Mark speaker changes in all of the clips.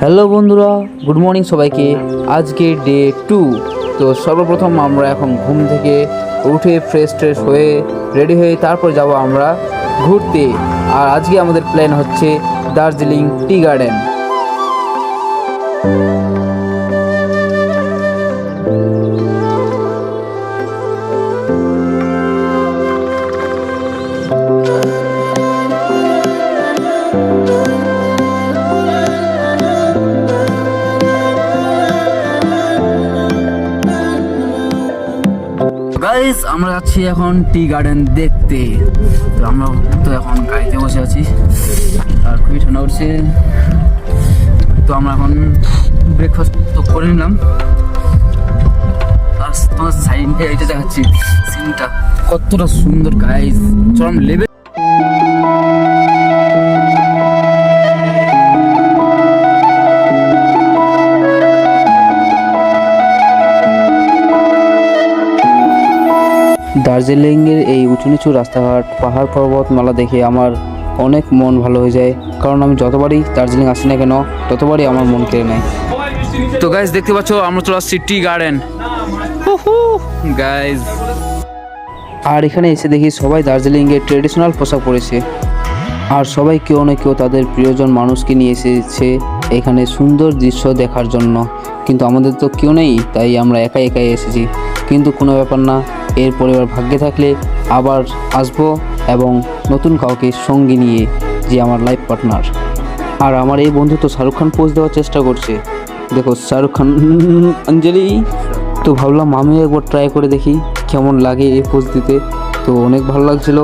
Speaker 1: Hello বন্ধুরা, good morning সবাইকে। আজকে ডে 2। তো সর্বপ্রথম আমরা এখন ঘুম থেকে উঠে ফ্রেশ হয়ে রেডি হয়ে তারপর যাব আমরা ঘুরতে। আর আজকে আমাদের প্ল্যান হচ্ছে দার্জিলিং টি গার্ডেন। গাইস, আমরা যাচ্ছি এখন টি গার্ডেন দেখতে। তো আমরা তো এখন গাড়িতে বসে আছি আর খুবই ঠান্ডা উঠছে। তো আমরা এখন ব্রেকফাস্ট তো করে নিলাম। আর তোমার সাইডে এটা দেখাচ্ছি, সিনটা কতটা সুন্দর গাইস, চরম লেভেল। দার্জিলিংয়ের এই উঁচু নিচু রাস্তাঘাট, পাহাড় পর্বতমালা দেখে আমার অনেক মন ভালো হয়ে যায়। কারণ আমি যতবারই দার্জিলিং আসি না কেন, ততবারই আমার মন কেড়ে নেয়। তো গাইজ দেখতে পাচ্ছ, আমরা চলে আসছি টি গার্ডেন গাইজ। আর এখানে এসে দেখি সবাই দার্জিলিংয়ের ট্রেডিশনাল পোশাক পরেছে। আর সবাই কেউ না কেউ তাদের প্রিয়জন মানুষকে নিয়ে এসেছে এখানে সুন্দর দৃশ্য দেখার জন্য। কিন্তু আমাদের তো কেউ নেই, তাই আমরা একাই এসেছি। কিন্তু কোনো ব্যাপার না, এর পরিবার ভাগ্যে থাকলে আবার আসবো এবং নতুন কাউকে সঙ্গী নিয়ে, যে আমার লাইফ পার্টনার। আর আমার এই বন্ধু তো শাহরুখ খান পোজ দেওয়ার চেষ্টা করছে, দেখো শাহরুখ খান অঞ্জলি। তো ভাবলাম আমিও একবার ট্রাই করে দেখি কেমন লাগে এই পোজ দিতে। তো অনেক ভালো লাগছিল।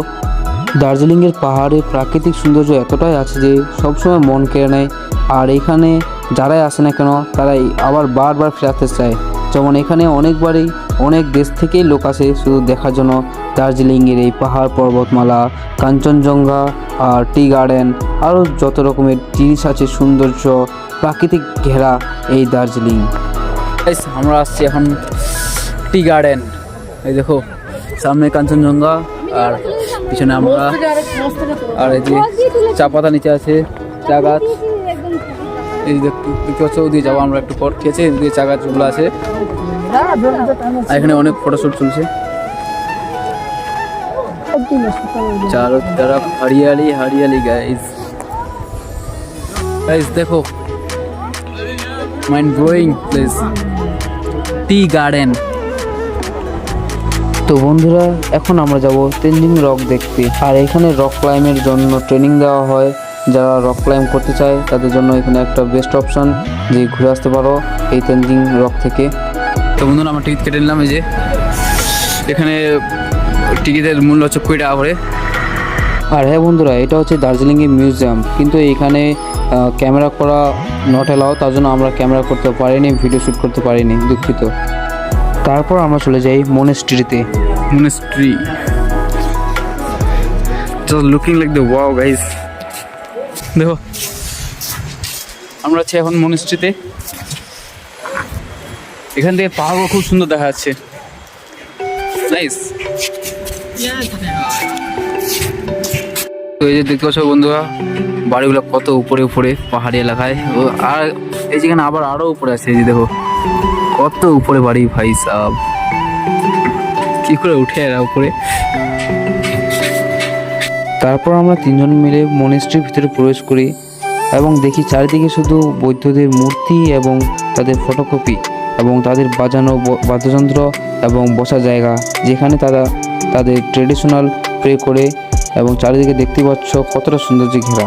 Speaker 1: দার্জিলিংয়ের পাহাড়ে প্রাকৃতিক সৌন্দর্য এতটাই আছে যে সবসময় মন কেড়ে নেয়। আর এখানে যারাই আসে না কেন, তারাই আবার বারবার ফেরাতে চায়। যেমন এখানে অনেক দেশ থেকেই লোক আসে শুধু দেখার জন্য দার্জিলিংয়ের এই পাহাড় পর্বতমালা, কাঞ্চনজঙ্ঘা আর টি গার্ডেন, আরও যত রকমের জিনিস আছে সৌন্দর্য, প্রাকৃতিক ঘেরা এই দার্জিলিং। আমরা আসছি এখন টি গার্ডেন। এই দেখো সামনে কাঞ্চনজঙ্ঘা আর পিছনে আমরা, আর এই যে চা পাতা নিচে আছে, চা গাছ। এই দেখতে দিয়ে যাবো আমরা একটু পর, খেয়েছে এদিকে চা গাছগুলো আছে। এখানে অনেক ফটোশুট চলছে, চারো तरफ हरियाली हरियाली गाइस। देखो mind blowing place tea garden. তো বন্ধুরা, এখন আমরা যাব তেনজিং রক দেখতে। আর এখানে রক ক্লাইম্বের জন্য ট্রেনিং দেওয়া হয়। যারা রক ক্লাইম্ব করতে চায় তাদের জন্য এখানে একটা বেস্ট অপশন, যে ঘুরে আসতে পারো এই তেনজিং রক থেকে। তো বন্ধুরা, আমরা টিকিট কেটে নিলাম। এই যে এখানে টিকিটের মূল্য হচ্ছে 20 টাকা করে। আর হ্যাঁ বন্ধুরা, এটা হচ্ছে দার্জিলিংয়ের মিউজিয়াম, কিন্তু এখানে ক্যামেরা করা নট অ্যালাউ, তার জন্য আমরা ক্যামেরা করতে পারিনি, ভিডিও শ্যুট করতে পারিনি, দুঃখিত। তারপর আমরা চলে যাই মনেস্ট্রিতে। Monastery just looking like the wow guys. দেখো আমরা আছি এখন মনেস্ট্রিতে। এখান থেকে পাহাড়ও খুব সুন্দর দেখা যাচ্ছে। নাইস। তো এই যে দেখতে পাচ্ছ বন্ধুরা, বাড়িগুলো কত উপরে পাহাড়ি এলাকায়। আর এই যেখানে আবার আরো উপরে আছে, এই যে দেখো কত উপরে বাড়ি ভাই সাব, কি করে উঠে এরা উপরে। তারপর আমরা তিনজন মিলে মনেস্ট্রির ভিতরে প্রবেশ করি এবং দেখি চারিদিকে শুধু বৌদ্ধদের মূর্তি এবং তাদের ফটোকপি এবং তাদের বাজানো বাদ্যযন্ত্র এবং বসার জায়গা, যেখানে তারা তাদের ট্রেডিশনাল প্রে করে। এবং চারিদিকে দেখতে পাচ্ছ কতটা সৌন্দর্য ঘেরা।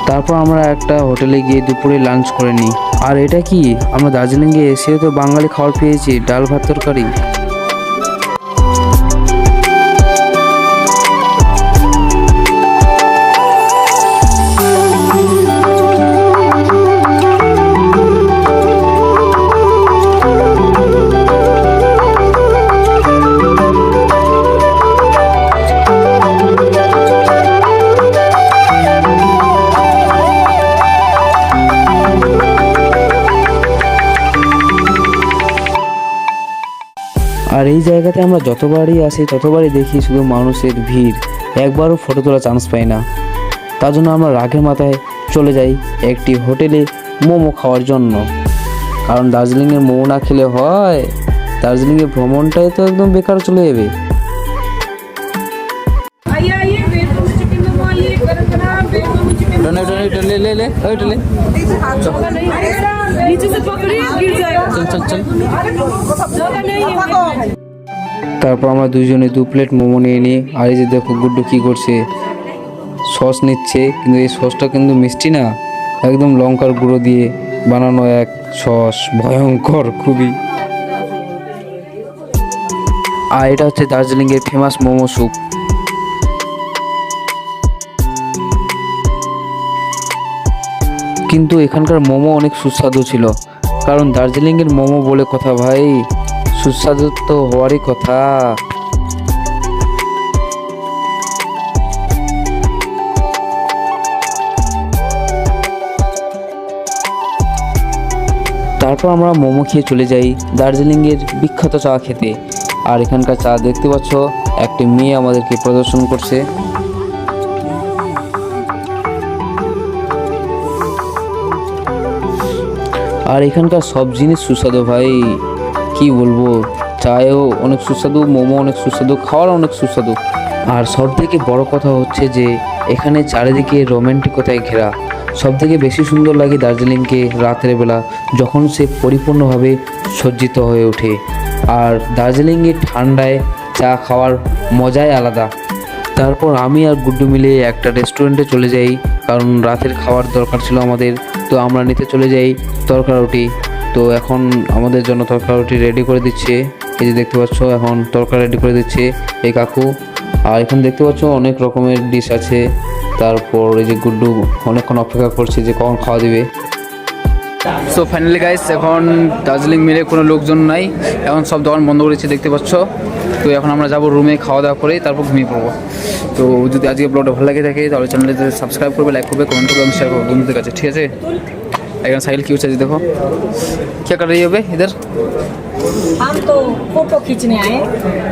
Speaker 1: তারপর আমরা একটা হোটেলে গিয়ে দুপুরে লাঞ্চ করে নিই। আর এটা কি, আমরা দার্জিলিংয়ে এসে তো বাঙালি খাবার পেয়েছি, ডাল ভাত তরকারি। আর এই জায়গাতে আমরা যতবারই আসি ততবারই দেখি শুধু মানুষের ভিড়, একবারও ফটো তোলার চান্স পাই না। তার জন্য আমরা রাগের মাথায় চলে যাই একটি হোটেলে মোমো খাওয়ার জন্য, কারণ দার্জিলিংয়ের মোমো না খেলে হয়, দার্জিলিংয়ের ভ্রমণটাই তো একদম বেকার চলে যাবে। তারপর আমরা দুইজনে 2 প্লেট মোমো নিয়ে নিই। আর এই যে দেখো গুড্ডু কি করছে, সস নিচ্ছে, কিন্তু এই সসটা কিন্তু মিষ্টি না, একদম লঙ্কার গুঁড়ো দিয়ে বানানো এক সস, ভয়ঙ্কর খুবই। আর এটা হচ্ছে দার্জিলিংয়ের ফেমাস মোমো স্যুপ। কিন্তু এখানকার মোমো অনেক সুস্বাদু ছিল, কারণ দার্জিলিংয়ের মোমো বলে কথা ভাই, সুস্বাদু তো হওয়ারই কথা। তারপর আমরা মোমো খেয়ে চলে যাই দার্জিলিংয়ের বিখ্যাত চা খেতে। আর এখানকার চা দেখতে পাচ্ছ, একটি মেয়ে আমাদেরকে প্রদর্শন করছে। আর এখানকার সব জিনিস সুস্বাদু ভাই, কি বলবো, চায়েও অনেক সুস্বাদু, মোমো অনেক সুস্বাদু, খাওয়ার অনেক সুস্বাদু। আর সব থেকে বড় কথা হচ্ছে যে এখানে চারিদিকে রোম্যান্টিকতায় ঘেরা। সব থেকে বেশি সুন্দর লাগে দার্জিলিংকে রাতের বেলা, যখন সে পরিপূর্ণভাবে সজ্জিত হয়ে ওঠে। আর দার্জিলিংয়ের ঠান্ডায় চা খাওয়ার মজাই আলাদা। তারপর আমি আর গুড্ডু মিলে একটা রেস্টুরেন্টে চলে যাই, কারণ রাতের খাওয়ার দরকার ছিল আমাদের। তো আমরা নিতে চলে যাই তরকা রুটি। তো এখন আমাদের জন্য তরকা রুটি রেডি করে দিচ্ছে, এই যে দেখতে পাচ্ছ, এখন তরকা রেডি করে দিচ্ছে এই কাকু। আর এখানে দেখতে পাচ্ছ অনেক রকমের ডিশ আছে। তারপর এই যে গুড্ডু অনেকক্ষণ অপেক্ষা করছে যে কখন খাওয়া দিবে। সো ফাইনালি গাইস, এখন দার্জিলিং মিলে কোনো লোকজন নাই, এখন সব দোকান বন্ধ করেছে দেখতে পাচ্ছ। তো এখন আমরা যাবো রুমে, খাওয়া দাওয়া করে তারপর ঘুমিয়ে পড়বো। তো যদি আজকে ব্লগটা ভালো লাগে থাকে তাহলে চ্যানেলটা সাবস্ক্রাইব করবে, লাইক করবে, কমেন্ট করবে এবং শেয়ার করবে বন্ধুদের কাছে, ঠিক আছে। এখন साहिल की उच्च देखो क्या कर रही है अबे इधर।
Speaker 2: हम तो फोटो खींचने आए।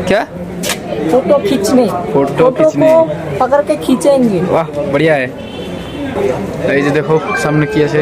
Speaker 1: क्या
Speaker 2: फोटो खींचने
Speaker 1: फोटो खींचने
Speaker 2: को पकड़ के खींचेंगे।
Speaker 1: वाह बढ़िया है। এই যে দেখো সামনে কি আছে।